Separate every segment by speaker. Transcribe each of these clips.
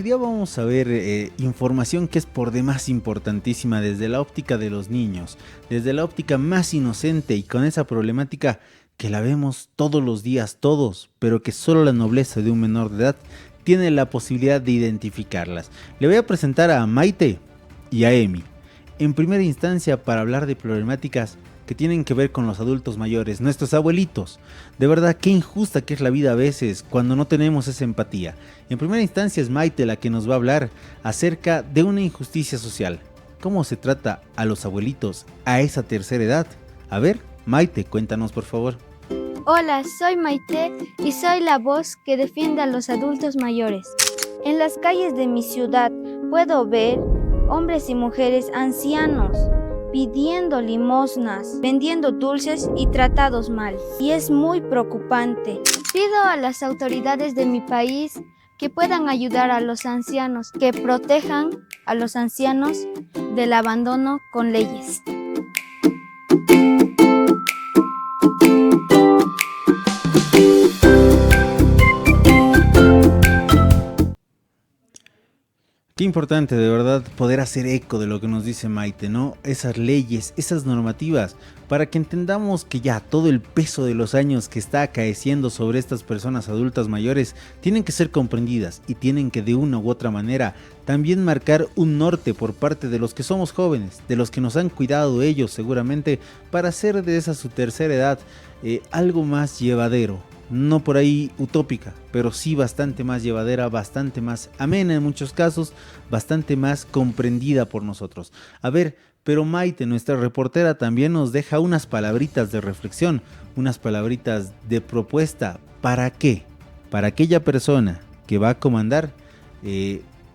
Speaker 1: Hoy día vamos a ver información que es por demás importantísima desde la óptica de los niños, desde la óptica más inocente y con esa problemática que la vemos todos los días, todos, pero que solo la nobleza de un menor de edad tiene la posibilidad de identificarlas. Le voy a presentar a Maite y a Emi, en primera instancia para hablar de problemáticas que tienen que ver con los adultos mayores, nuestros abuelitos. De verdad, qué injusta que es la vida a veces cuando no tenemos esa empatía. En primera instancia es Maite la que nos va a hablar acerca de una injusticia social. ¿Cómo se trata a los abuelitos a esa tercera edad? A ver, Maite, cuéntanos por favor.
Speaker 2: Hola, soy Maite y soy la voz que defiende a los adultos mayores. En las calles de mi ciudad puedo ver hombres y mujeres ancianos pidiendo limosnas, vendiendo dulces y tratados mal. Y es muy preocupante. Pido a las autoridades de mi país que puedan ayudar a los ancianos, que protejan a los ancianos del abandono con leyes.
Speaker 1: Qué importante de verdad poder hacer eco de lo que nos dice Maite, ¿no? Esas leyes, esas normativas, para que entendamos que ya todo el peso de los años que está acaeciendo sobre estas personas adultas mayores tienen que ser comprendidas y tienen que de una u otra manera también marcar un norte por parte de los que somos jóvenes, de los que nos han cuidado ellos seguramente, para hacer de esa su tercera edad algo más llevadero. No por ahí utópica, pero sí bastante más llevadera, bastante más amena en muchos casos, bastante más comprendida por nosotros. A ver, pero Maite, nuestra reportera, también nos deja unas palabritas de reflexión, unas palabritas de propuesta. ¿Para qué? Para aquella persona que va a comandar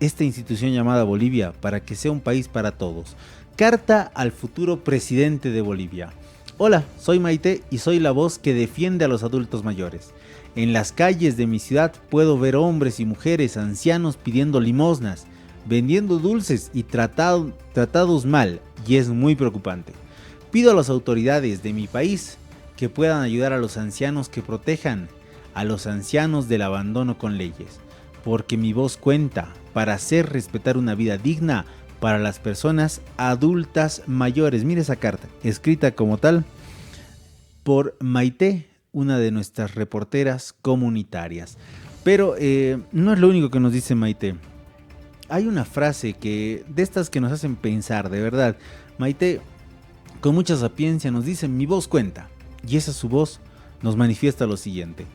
Speaker 1: esta institución llamada Bolivia, para que sea un país para todos. Carta al futuro presidente de Bolivia. Hola, soy Maite y soy la voz que defiende a los adultos mayores. En las calles de mi ciudad puedo ver hombres y mujeres ancianos pidiendo limosnas, vendiendo dulces y tratados mal, y es muy preocupante. Pido a las autoridades de mi país que puedan ayudar a los ancianos, que protejan a los ancianos del abandono con leyes, porque mi voz cuenta para hacer respetar una vida digna para las personas adultas mayores. Mire esa carta, escrita como tal por Maite, una de nuestras reporteras comunitarias. Pero no es lo único que nos dice Maite. Hay una frase de estas que nos hacen pensar, de verdad. Maite, con mucha sapiencia, nos dice: mi voz cuenta. Y esa su voz nos manifiesta lo siguiente: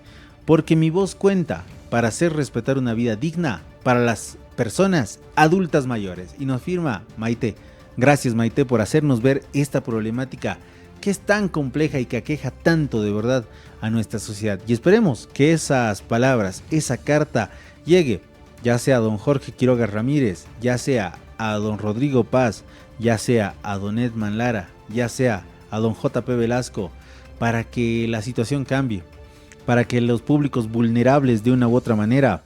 Speaker 1: porque mi voz cuenta para hacer respetar una vida digna para las personas adultas mayores. Y nos firma Maite. Gracias, Maite, por hacernos ver esta problemática que es tan compleja y que aqueja tanto de verdad a nuestra sociedad. Y esperemos que esas palabras, esa carta llegue, ya sea a don Jorge Quiroga Ramírez, ya sea a don Rodrigo Paz, ya sea a don Edman Lara, ya sea a don JP Velasco, para que la situación cambie, para que los públicos vulnerables de una u otra manera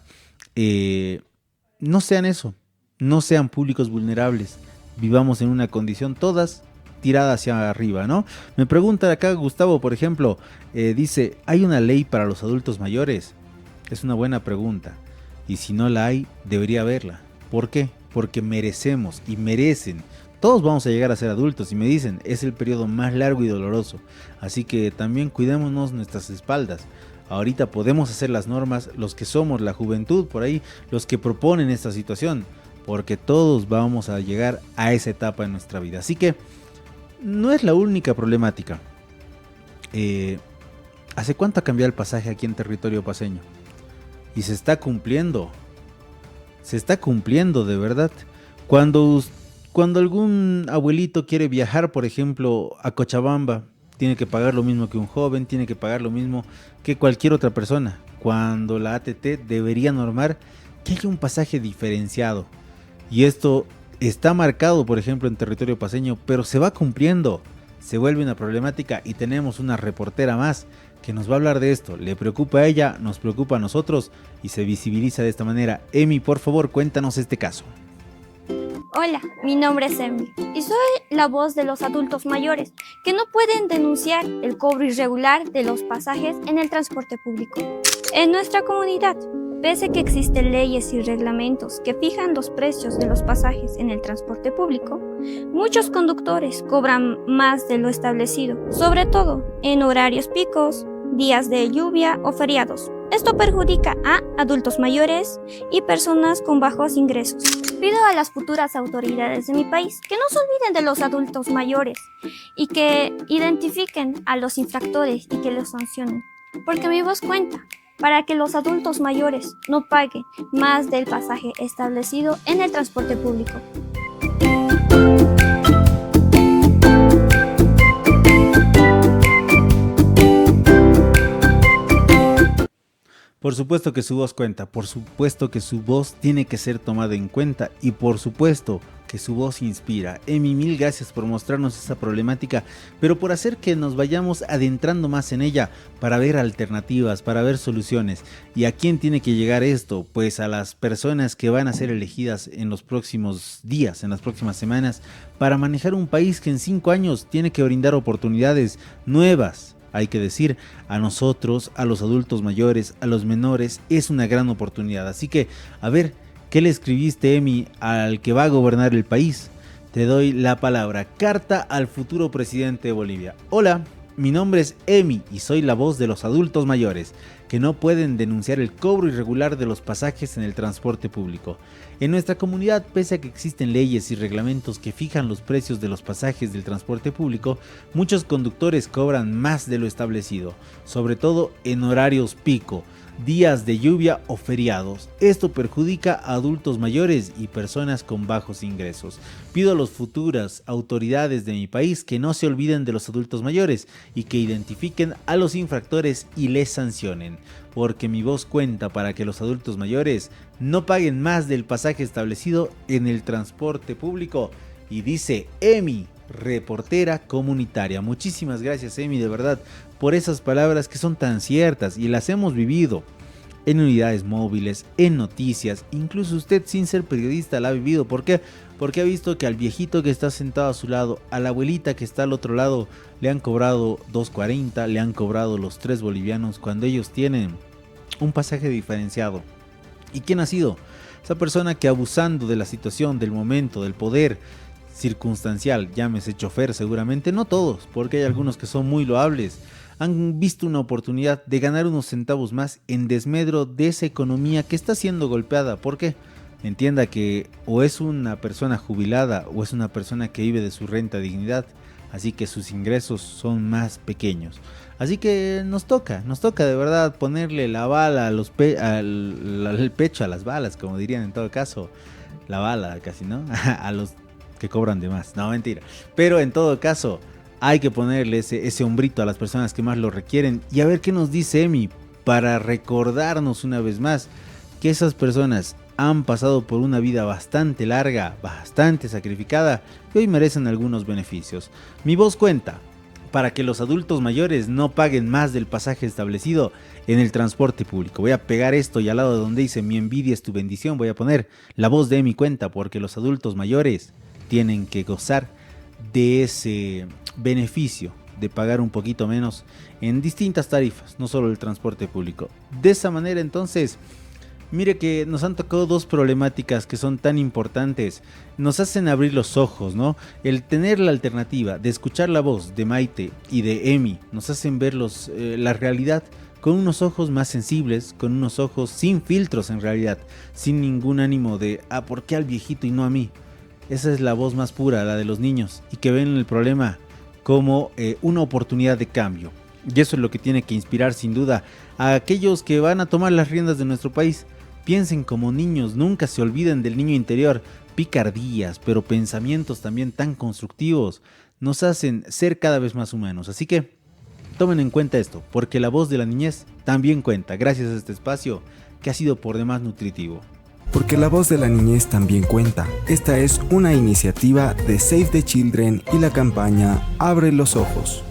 Speaker 1: no sean eso, no sean públicos vulnerables, vivamos en una condición todas tirada hacia arriba, ¿no? Me pregunta acá Gustavo, por ejemplo, dice: ¿hay una ley para los adultos mayores? Es una buena pregunta, y si no la hay, debería haberla. ¿Por qué? Porque merecemos y merecen. Todos vamos a llegar a ser adultos y me dicen, es el periodo más largo y doloroso, así que también cuidémonos nuestras espaldas. Ahorita podemos hacer las normas, los que somos la juventud por ahí, los que proponen esta situación, porque todos vamos a llegar a esa etapa en nuestra vida. Así que no es la única problemática. ¿Hace cuánto ha cambiado el pasaje aquí en territorio paceño? Y se está cumpliendo de verdad. Cuando algún abuelito quiere viajar, por ejemplo, a Cochabamba, tiene que pagar lo mismo que un joven, tiene que pagar lo mismo que cualquier otra persona, cuando la ATT debería normar que haya un pasaje diferenciado. Y esto está marcado, por ejemplo, en territorio paceño, pero se va cumpliendo, se vuelve una problemática y tenemos una reportera más que nos va a hablar de esto. Le preocupa a ella, nos preocupa a nosotros y se visibiliza de esta manera. Emi, por favor, cuéntanos este caso.
Speaker 2: Hola, mi nombre es Emily y soy la voz de los adultos mayores que no pueden denunciar el cobro irregular de los pasajes en el transporte público en nuestra comunidad. Pese a que existen leyes y reglamentos que fijan los precios de los pasajes en el transporte público, muchos conductores cobran más de lo establecido, sobre todo en horarios picos, días de lluvia o feriados. Esto perjudica a adultos mayores y personas con bajos ingresos. Pido a las futuras autoridades de mi país que no se olviden de los adultos mayores y que identifiquen a los infractores y que los sancionen, porque mi voz cuenta para que los adultos mayores no paguen más del pasaje establecido en el transporte público.
Speaker 1: Por supuesto que su voz cuenta, por supuesto que su voz tiene que ser tomada en cuenta y por supuesto que su voz inspira. Emi, mil gracias por mostrarnos esa problemática, pero por hacer que nos vayamos adentrando más en ella para ver alternativas, para ver soluciones. ¿Y a quién tiene que llegar esto? Pues a las personas que van a ser elegidas en los próximos días, en las próximas semanas, para manejar un país que en 5 años tiene que brindar oportunidades nuevas. Hay que decir, a nosotros, a los adultos mayores, a los menores, es una gran oportunidad. Así que, a ver, ¿qué le escribiste, Emi, al que va a gobernar el país? Te doy la palabra. Carta al futuro presidente de Bolivia. Hola, mi nombre es Emi y soy la voz de los adultos mayores, que no pueden denunciar el cobro irregular de los pasajes en el transporte público. En nuestra comunidad, pese a que existen leyes y reglamentos que fijan los precios de los pasajes del transporte público, muchos conductores cobran más de lo establecido, sobre todo en horarios pico, días de lluvia o feriados. Esto perjudica a adultos mayores y personas con bajos ingresos. Pido a las futuras autoridades de mi país que no se olviden de los adultos mayores y que identifiquen a los infractores y les sancionen, porque mi voz cuenta para que los adultos mayores no paguen más del pasaje establecido en el transporte público. Y dice Emi, reportera comunitaria. Muchísimas gracias, Emi, de verdad, por esas palabras que son tan ciertas y las hemos vivido en unidades móviles, en noticias, incluso usted sin ser periodista la ha vivido. ¿Por qué? Porque ha visto que al viejito que está sentado a su lado, a la abuelita que está al otro lado, le han cobrado 2.40, le han cobrado los 3 bolivianos cuando ellos tienen un pasaje diferenciado. ¿Y quién ha sido? Esa persona que, abusando de la situación, del momento, del poder circunstancial, llámese chofer seguramente, no todos, porque hay algunos que son muy loables, han visto una oportunidad de ganar unos centavos más en desmedro de esa economía que está siendo golpeada. ¿Por qué? Entienda que o es una persona jubilada o es una persona que vive de su renta dignidad, así que sus ingresos son más pequeños. Así que nos toca de verdad ponerle la bala al pecho a las balas, como dirían en todo caso, la bala casi, ¿no? A los que cobran de más, no, mentira, pero en todo caso hay que ponerle ese hombrito a las personas que más lo requieren. Y a ver qué nos dice Emi, para recordarnos una vez más que esas personas han pasado por una vida bastante larga, bastante sacrificada, y hoy merecen algunos beneficios. Mi voz cuenta para que los adultos mayores no paguen más del pasaje establecido en el transporte público. Voy a pegar esto y al lado donde dice mi envidia es tu bendición voy a poner la voz de Emi cuenta, porque los adultos mayores tienen que gozar de ese beneficio de pagar un poquito menos en distintas tarifas, no solo el transporte público. De esa manera, entonces, mire que nos han tocado dos problemáticas que son tan importantes, nos hacen abrir los ojos, ¿no? El tener la alternativa de escuchar la voz de Maite y de Emi nos hacen ver la realidad con unos ojos más sensibles, con unos ojos sin filtros en realidad, sin ningún ánimo de ¿por qué al viejito y no a mí? Esa es la voz más pura, la de los niños, y que ven el problema como una oportunidad de cambio. Y eso es lo que tiene que inspirar sin duda a aquellos que van a tomar las riendas de nuestro país. Piensen como niños, nunca se olviden del niño interior. Picardías, pero pensamientos también tan constructivos nos hacen ser cada vez más humanos. Así que tomen en cuenta esto, porque la voz de la niñez también cuenta, gracias a este espacio que ha sido por demás nutritivo.
Speaker 3: Porque la voz de la niñez también cuenta. Esta es una iniciativa de Save the Children y la campaña Abre los Ojos.